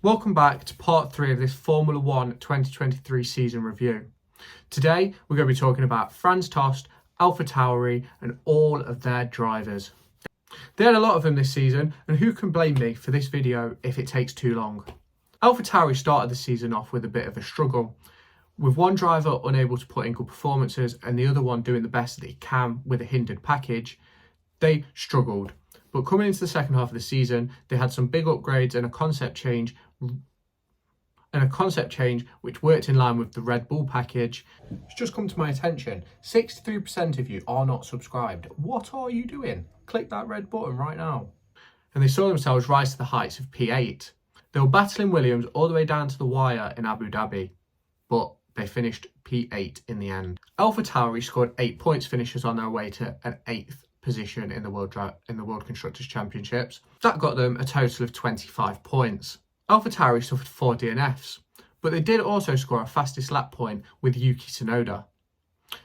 Welcome back to part 3 of this Formula 1 2023 season review. Today we're going to be talking about Franz Tost, AlphaTauri and all of their drivers. They had a lot of them this season, and who can blame me for this video if it takes too long. AlphaTauri started the season off with a bit of a struggle, with one driver unable to put in good performances and the other one doing the best that he can with a hindered package. They struggled. But coming into the second half of the season, they had some big upgrades and a concept change which worked in line with the Red Bull package. It's just come to my attention, 63% of you are not subscribed. What are you doing? Click that red button right now. And they saw themselves rise to the heights of P8. They were battling Williams all the way down to the wire in Abu Dhabi, but they finished P8 in the end. AlphaTauri scored 8 points finishers on their way to an 8th position in the World Constructors' Championships. That got them a total of 25 points. AlphaTauri suffered 4 DNFs, but they did also score a fastest lap point with Yuki Tsunoda.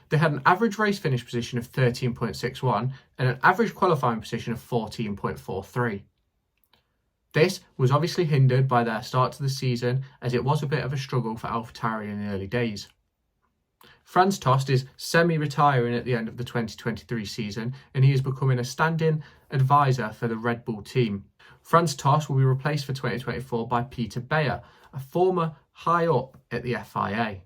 They had an average race finish position of 13.61 and an average qualifying position of 14.43. This was obviously hindered by their start to the season, as it was a bit of a struggle for AlphaTauri in the early days. Franz Tost is semi-retiring at the end of the 2023 season, and he is becoming a stand-in advisor for the Red Bull team. Franz Tost will be replaced for 2024 by Peter Bayer, a former high-up at the FIA.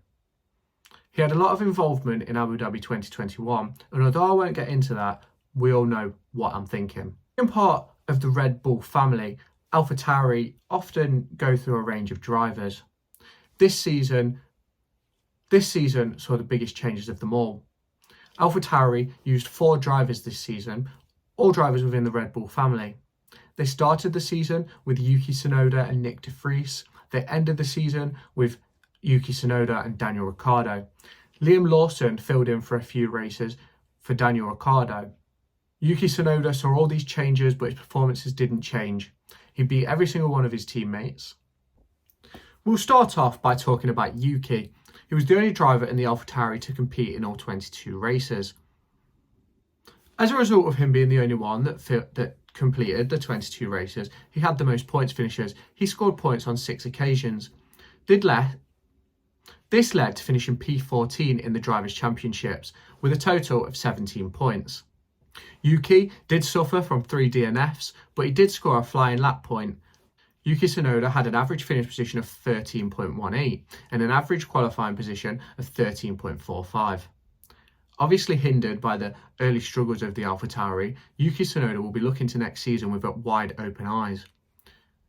He had a lot of involvement in Abu Dhabi 2021, and although I won't get into that, we all know what I'm thinking. Being part of the Red Bull family, AlphaTauri often go through a range of drivers. This season saw the biggest changes of them all. AlphaTauri used 4 drivers this season, all drivers within the Red Bull family. They started the season with Yuki Tsunoda and Nick de Vries. They ended the season with Yuki Tsunoda and Daniel Ricciardo. Liam Lawson filled in for a few races for Daniel Ricciardo. Yuki Tsunoda saw all these changes, but his performances didn't change. He beat every single one of his teammates. We'll start off by talking about Yuki. He was the only driver in the AlphaTauri to compete in all 22 races. As a result of him being the only one that completed the 22 races, he had the most points finishers. He scored points on 6 occasions. This led to finishing P14 in the Drivers' Championships with a total of 17 points. Yuki did suffer from 3 DNFs, but he did score a flying lap point. Yuki Tsunoda had an average finish position of 13.18 and an average qualifying position of 13.45. Obviously hindered by the early struggles of the AlphaTauri, Yuki Tsunoda will be looking to next season with wide open eyes.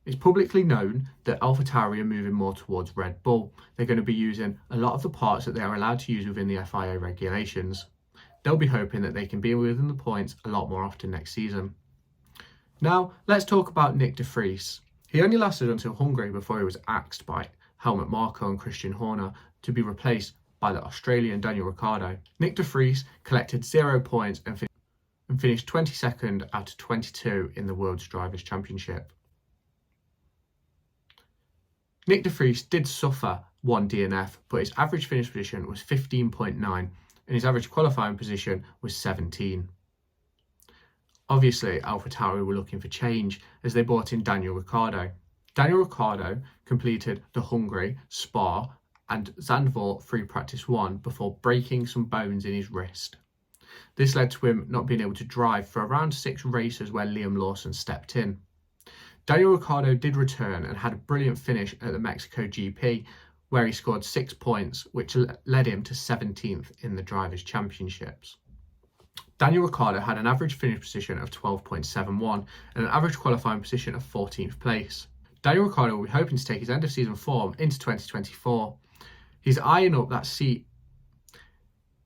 It's publicly known that AlphaTauri are moving more towards Red Bull. They're going to be using a lot of the parts that they are allowed to use within the FIA regulations. They'll be hoping that they can be within the points a lot more often next season. Now, let's talk about Nick de Vries. He only lasted until Hungary before he was axed by Helmut Marko and Christian Horner to be replaced by the Australian Daniel Ricciardo. Nick de Vries collected 0 points and finished 22nd out of 22 in the World's Drivers' Championship. Nick de Vries did suffer 1 DNF, but his average finish position was 15.9 and his average qualifying position was 17. Obviously, AlphaTauri were looking for change as they brought in Daniel Ricciardo. Daniel Ricciardo completed the Hungary, Spa and Zandvoort Free Practice 1 before breaking some bones in his wrist. This led to him not being able to drive for around 6 races where Liam Lawson stepped in. Daniel Ricciardo did return and had a brilliant finish at the Mexico GP, where he scored 6 points, which led him to 17th in the Drivers' Championships. Daniel Ricciardo had an average finish position of 12.71 and an average qualifying position of 14th place. Daniel Ricciardo will be hoping to take his end of season form into 2024. He's eyeing up that seat.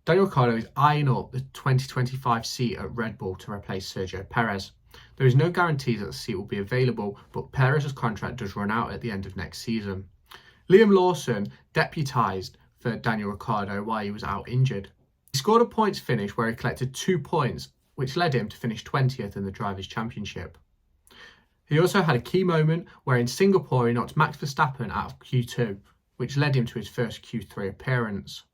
Daniel Ricciardo is eyeing up the 2025 seat at Red Bull to replace Sergio Perez. There is no guarantee that the seat will be available, but Perez's contract does run out at the end of next season. Liam Lawson deputised for Daniel Ricciardo while he was out injured. He scored a points finish where he collected 2 points, which led him to finish 20th in the Drivers' Championship. He also had a key moment where in Singapore he knocked Max Verstappen out of Q2, which led him to his first Q3 appearance.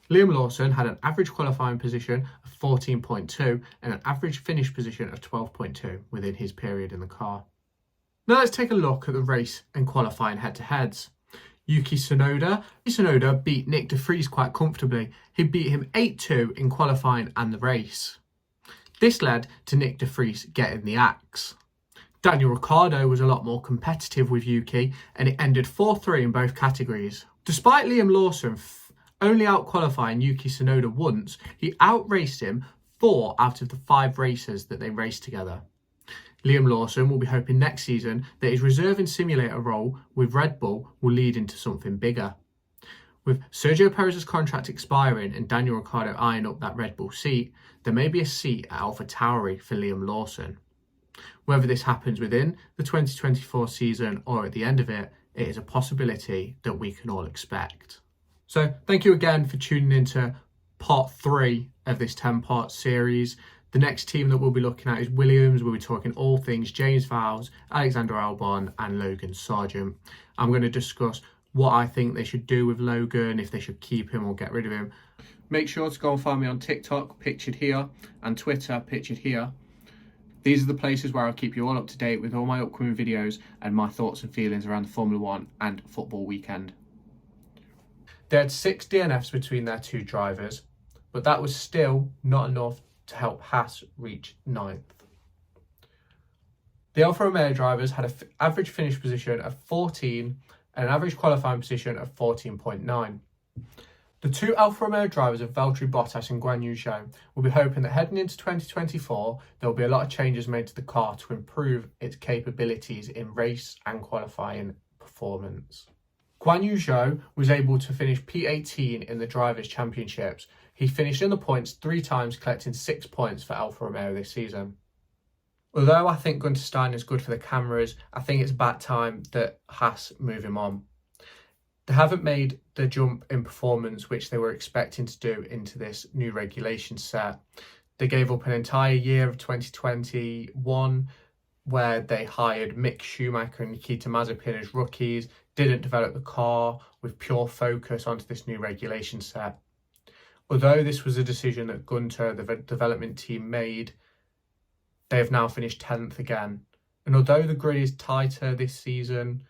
Liam Lawson had an average qualifying position of 14.2 and an average finish position of 12.2 within his period in the car. Now let's take a look at the race and qualifying head-to-heads. Yuki Tsunoda beat Nick de Vries quite comfortably. He beat him 8-2 in qualifying and the race. This led to Nick de Vries getting the axe. Daniel Ricciardo was a lot more competitive with Yuki and it ended 4-3 in both categories. Despite Liam Lawson only out-qualifying Yuki Tsunoda once, he out-raced him 4 out of the 5 races that they raced together. Liam Lawson will be hoping next season that his reserve and simulator role with Red Bull will lead into something bigger. With Sergio Perez's contract expiring and Daniel Ricciardo eyeing up that Red Bull seat, there may be a seat at AlphaTauri for Liam Lawson. Whether this happens within the 2024 season or at the end of it, it is a possibility that we can all expect. So thank you again for tuning into part 3 of this 10-part series. The next team that we'll be looking at is Williams. We'll be talking all things James Vowles, Alexander Albon and Logan Sargeant. I'm going to discuss what I think they should do with Logan, if they should keep him or get rid of him. Make sure to go and find me on TikTok, pictured here, and Twitter, pictured here. These are the places where I'll keep you all up to date with all my upcoming videos and my thoughts and feelings around the Formula 1 and football weekend. They had 6 DNFs between their 2 drivers, but that was still not enough to help Haas reach 9th. The Alfa Romeo drivers had an average finish position of 14 and an average qualifying position of 14.9. The 2 Alfa Romeo drivers of Valtteri Bottas and Guan Yu Zhou will be hoping that heading into 2024 there will be a lot of changes made to the car to improve its capabilities in race and qualifying performance. Guan Yu Zhou was able to finish P18 in the Drivers' Championships. He finished in the points 3 times, collecting 6 points for Alfa Romeo this season. Although I think Gunter Steiner is good for the cameras, I think it's about time that Haas move him on. They haven't made the jump in performance which they were expecting to do into this new regulation set. They gave up an entire year of 2021 where they hired Mick Schumacher and Nikita Mazepin as rookies, didn't develop the car with pure focus onto this new regulation set. Although this was a decision that Gunter, the development team, made, they have now finished 10th again. And although the grid is tighter this season,